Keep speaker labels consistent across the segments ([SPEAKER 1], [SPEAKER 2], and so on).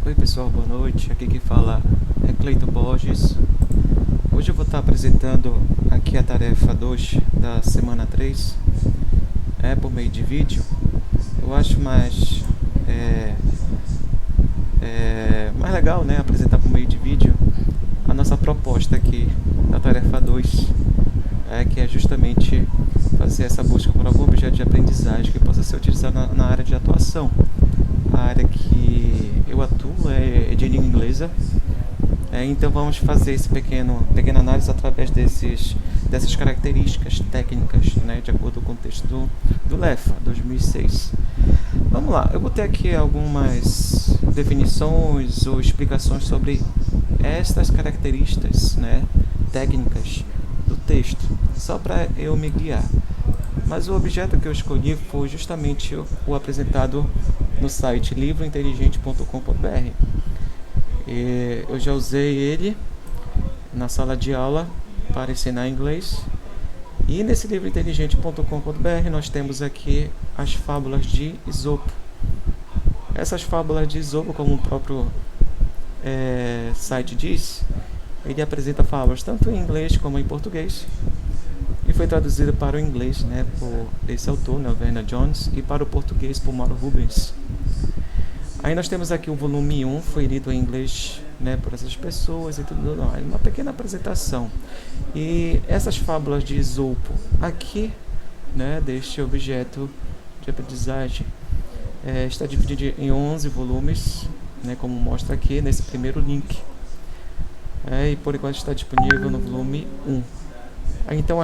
[SPEAKER 1] Oi pessoal, boa noite. Aqui quem fala é Cleiton Borges. Hoje eu vou estar apresentando aqui a tarefa 2 da semana 3, por meio de vídeo. Eu acho mais legal, né, apresentar por meio de vídeo a nossa proposta aqui da tarefa 2, que é justamente fazer essa busca por algum objeto de aprendizagem que possa ser utilizado na área de atuação. A área que eu atuo é de língua inglesa, então vamos fazer essa pequena análise através dessas características técnicas, né, de acordo com o texto do LEFA 2006. Vamos lá, eu botei aqui algumas definições ou explicações sobre estas características, né, técnicas do texto, só para eu me guiar. Mas o objeto que eu escolhi foi justamente o apresentado no site livrointeligente.com.br. Eu já usei ele na sala de aula para ensinar inglês. E nesse livrointeligente.com.br nós temos aqui as fábulas de Esopo. Essas fábulas de Esopo, como o próprio site diz, ele apresenta fábulas tanto em inglês como em português. E foi traduzido para o inglês, né, por esse autor, né, Vernon Jones, e para o português por Mauro Rubens. Aí nós temos aqui o volume 1, foi lido em inglês, né, por essas pessoas e tudo mais. Uma pequena apresentação. E essas fábulas de Esopo aqui, né, deste objeto de aprendizagem, está dividido em 11 volumes, né, como mostra aqui nesse primeiro link. E por enquanto está disponível no volume 1. Então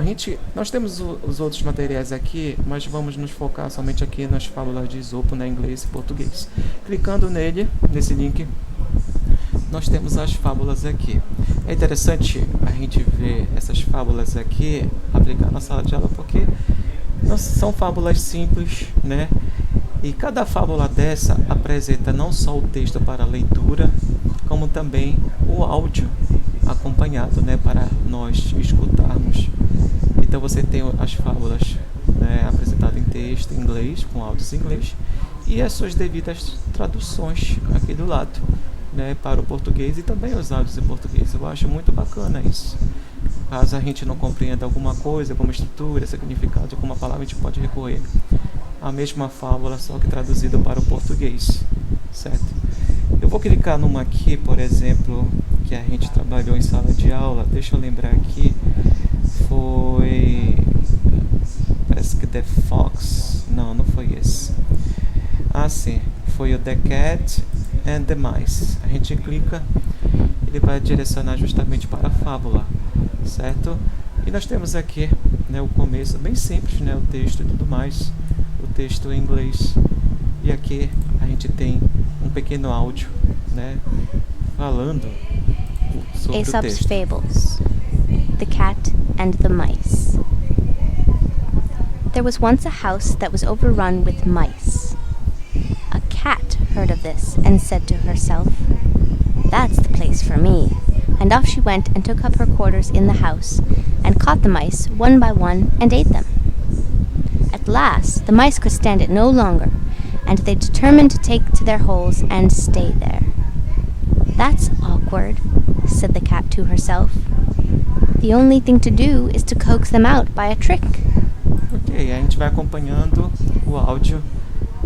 [SPEAKER 1] nós temos os outros materiais aqui, mas vamos nos focar somente aqui nas fábulas de Esopo, né, inglês e português. Clicando nesse link, nós temos as fábulas aqui. É interessante a gente ver essas fábulas aqui, aplicar na sala de aula, porque não são fábulas simples, né? E cada fábula dessa apresenta não só o texto para leitura, como também o áudio acompanhado, né, para nós escutarmos. Então você tem as fábulas, né, apresentadas em texto em inglês, com áudios em inglês, e as suas devidas traduções aqui do lado, né, para o português, e também os áudios em português. Eu acho muito bacana isso. Caso a gente não compreenda alguma coisa, como estrutura, significado de alguma palavra, a gente pode recorrer à mesma fábula, só que traduzida para o português, certo? Eu vou clicar numa aqui, por exemplo, que a gente trabalhou em sala de aula. Deixa eu lembrar aqui. Parece que The Fox. Não foi esse. Sim. Foi o The Cat and the Mice. A gente clica, ele vai direcionar justamente para a fábula, certo? E nós temos aqui, né, o começo, bem simples, né, o texto e tudo mais. O texto em inglês. E aqui a gente tem um pequeno áudio, né, falando sobre o
[SPEAKER 2] Aesop's
[SPEAKER 1] texto.
[SPEAKER 2] Fables, The Cat and the Mice. There was once a house that was overrun with mice. A cat heard of this and said to herself, "That's the place for me." And off she went and took up her quarters in the house, and caught the mice one by one and ate them. At last the mice could stand it no longer, and they determined to take to their holes and stay there. "That's awkward," said the cat to herself. "The only thing to do is to coax them out by a trick."
[SPEAKER 1] Ok, a gente vai acompanhando o áudio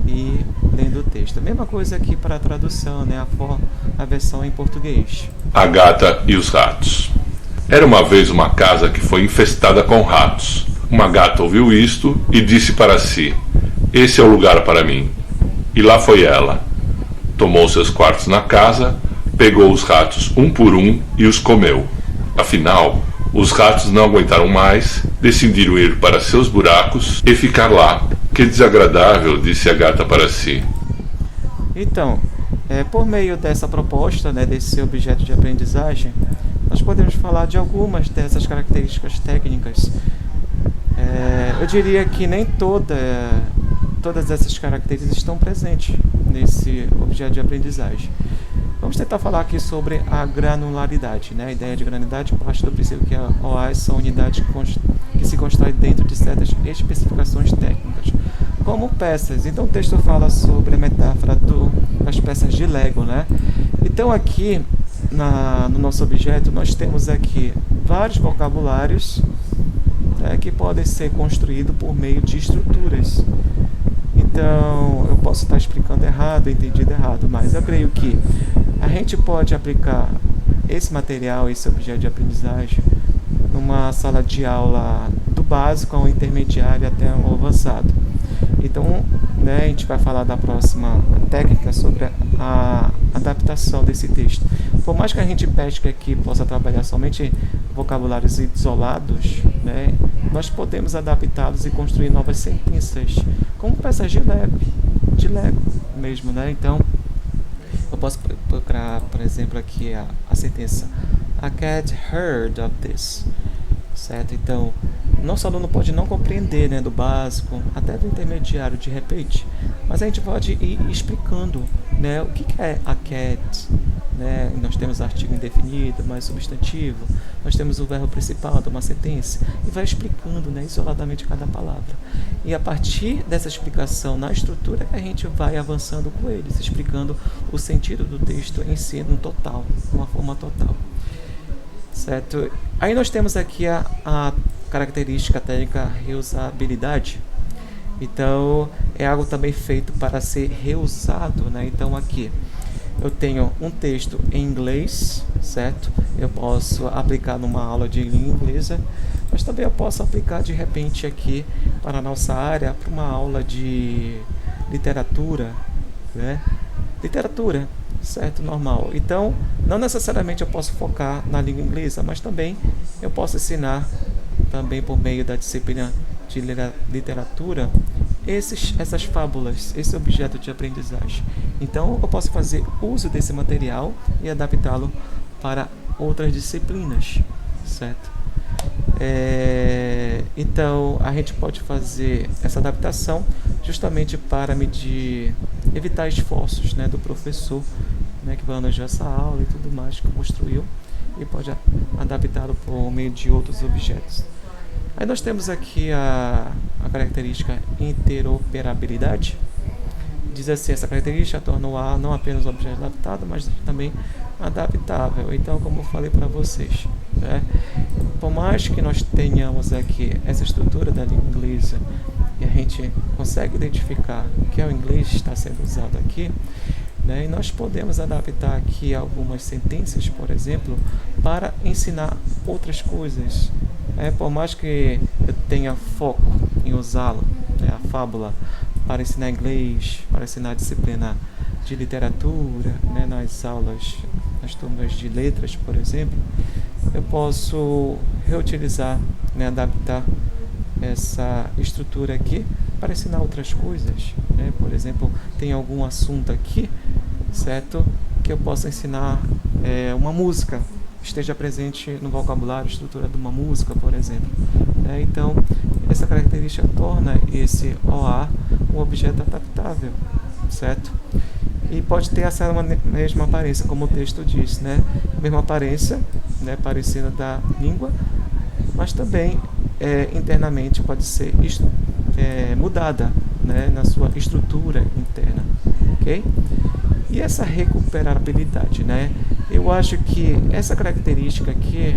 [SPEAKER 1] e lendo o texto. A mesma coisa aqui para a tradução, né, a versão em português.
[SPEAKER 3] A gata e os ratos. Era uma vez uma casa que foi infestada com ratos. Uma gata ouviu isto e disse para si: "Esse é o lugar para mim." E lá foi ela. Tomou seus quartos na casa, pegou os ratos um por um e os comeu. Afinal, os ratos não aguentaram mais, decidiram ir para seus buracos e ficar lá. Que desagradável, disse a gata para si.
[SPEAKER 1] Então, por meio dessa proposta, né, desse objeto de aprendizagem, nós podemos falar de algumas dessas características técnicas. Eu diria que nem todas essas características estão presentes nesse objeto de aprendizagem. Vamos tentar falar aqui sobre a granularidade, né? A ideia de granularidade parte do princípio que OAs são unidades que se constroem dentro de certas especificações técnicas. como peças. Então o texto fala sobre a metáfora das peças de Lego, né? Então aqui no nosso objeto nós temos aqui vários vocabulários, que podem ser construídos por meio de estruturas. Então eu posso estar explicando errado, entendido errado, mas eu creio que a gente pode aplicar esse material, esse objeto de aprendizagem, numa sala de aula do básico ao intermediário até o avançado. Então, a gente vai falar da próxima técnica sobre a adaptação desse texto. Por mais que a gente pesque aqui possa trabalhar somente vocabulários isolados, nós podemos adaptá-los e construir novas sentenças, como peças de Lego mesmo, Então, eu posso procurar, por exemplo, aqui a sentença A cat heard of this. Certo? Então, nosso aluno pode não compreender, do básico até do intermediário de repente, mas a gente pode ir explicando, o que é a cat, Nós temos artigo indefinido, mais substantivo, nós temos o verbo principal de uma sentença e vai explicando, isoladamente cada palavra. E a partir dessa explicação na estrutura, a gente vai avançando com eles, explicando o sentido do texto em si, num total, de uma forma total. Certo? Aí nós temos aqui a característica técnica reusabilidade. Então, é algo também feito para ser reusado, Então, aqui eu tenho um texto em inglês, certo? Eu posso aplicar numa aula de língua inglesa, mas também eu posso aplicar de repente aqui para a nossa área, para uma aula de literatura, Literatura, certo? Normal. Então, não necessariamente eu posso focar na língua inglesa, mas também eu posso ensinar também por meio da disciplina de literatura essas fábulas, esse objeto de aprendizagem. Então, eu posso fazer uso desse material e adaptá-lo para outras disciplinas, certo? Então, a gente pode fazer essa adaptação justamente para evitar esforços do professor, que planeja essa aula e tudo mais, que construiu, e pode adaptá-lo por meio de outros objetos. Aí nós temos aqui a característica interoperabilidade. Diz assim, essa característica torna o A não apenas um objeto adaptado, mas também adaptável. Então, como eu falei para vocês, por mais que nós tenhamos aqui essa estrutura da língua inglesa e a gente consegue identificar que é o inglês que está sendo usado aqui, e nós podemos adaptar aqui algumas sentenças, por exemplo, para ensinar outras coisas. Por mais que eu tenha foco em usá-lo, a fábula, para ensinar inglês, para ensinar a disciplina de literatura, nas aulas, nas turmas de letras, por exemplo, eu posso reutilizar, adaptar essa estrutura aqui para ensinar outras coisas. Por exemplo, tem algum assunto aqui, certo, que eu possa ensinar uma música, esteja presente no vocabulário, estrutura de uma música, por exemplo. Então, essa característica torna esse OA um objeto adaptável, certo? E pode ter essa mesma aparência, como o texto diz, mesma aparência, parecida da língua, mas também internamente pode ser mudada, na sua estrutura interna, ok? E essa recuperabilidade, eu acho que essa característica aqui,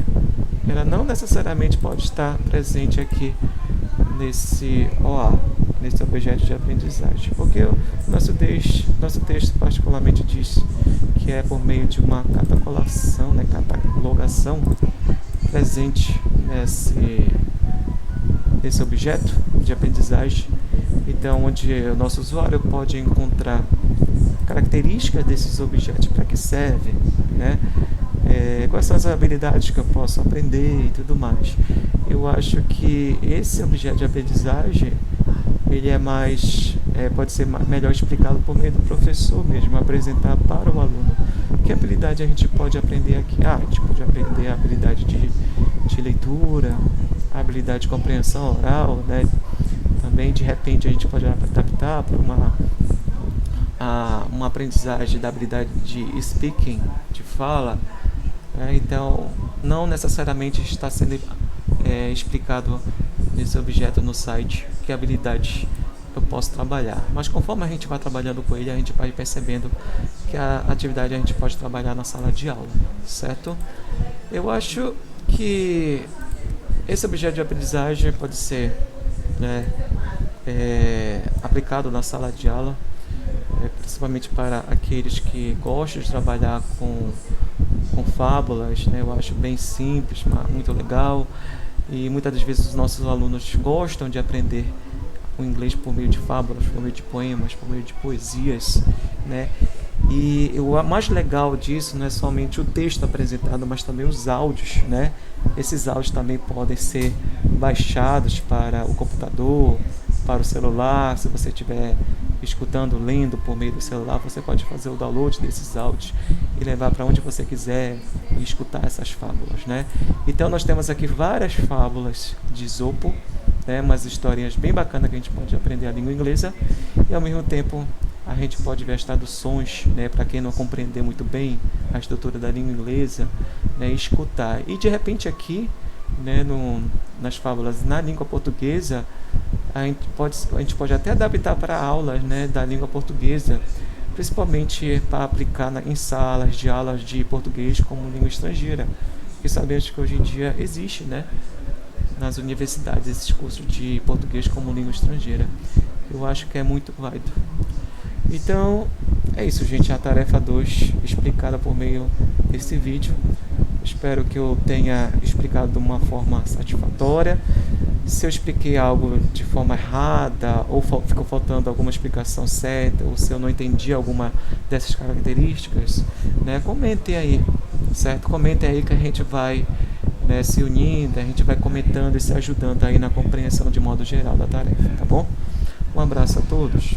[SPEAKER 1] ela não necessariamente pode estar presente aqui nesse OA, nesse objeto de aprendizagem, porque o nosso texto particularmente diz que é por meio de uma catalogação presente nesse objeto de aprendizagem, então onde o nosso usuário pode encontrar características desses objetos, para que servem, quais são as habilidades que eu posso aprender e tudo mais. Eu acho que esse objeto de aprendizagem, ele é mais, pode ser melhor explicado por meio do professor mesmo, apresentar para o aluno. Que habilidade a gente pode aprender aqui? A gente pode aprender a habilidade de leitura, a habilidade de compreensão oral, Também, de repente, a gente pode adaptar para uma aprendizagem da habilidade de speaking, de fala. Então, não necessariamente está sendo explicado nesse objeto no site que habilidades eu posso trabalhar. Mas conforme a gente vai trabalhando com ele, a gente vai percebendo que a atividade a gente pode trabalhar na sala de aula, certo? Eu acho que esse objeto de aprendizagem pode ser, né, aplicado na sala de aula, principalmente para aqueles que gostam de trabalhar com fábulas, né? Eu acho bem simples, muito legal, e muitas das vezes os nossos alunos gostam de aprender o inglês por meio de fábulas, por meio de poemas, por meio de poesias, né? E o mais legal disso não é somente o texto apresentado, mas também os áudios, né? Esses áudios também podem ser baixados para o computador, para o celular. Se você estiver escutando, lendo por meio do celular, você pode fazer o download desses áudios e levar para onde você quiser e escutar essas fábulas, né? Então nós temos aqui várias fábulas de Esopo, né? Umas historinhas bem bacanas que a gente pode aprender a língua inglesa, e ao mesmo tempo a gente pode ver as traduções, né, para quem não compreender muito bem a estrutura da língua inglesa, né, escutar. E de repente aqui, né, nas fábulas na língua portuguesa, a gente pode até adaptar para aulas, né, da língua portuguesa, principalmente para aplicar em salas de aulas de português como língua estrangeira. Porque sabemos que hoje em dia existe, né, nas universidades esses cursos de português como língua estrangeira. Eu acho que é muito válido. Então, é isso, gente, a tarefa 2 explicada por meio desse vídeo. Espero que eu tenha explicado de uma forma satisfatória. Se eu expliquei algo de forma errada, ou ficou faltando alguma explicação certa, ou se eu não entendi alguma dessas características, né, comentem aí, certo? Comentem aí que a gente vai, né, se unindo, a gente vai comentando e se ajudando aí na compreensão de modo geral da tarefa, tá bom? Um abraço a todos.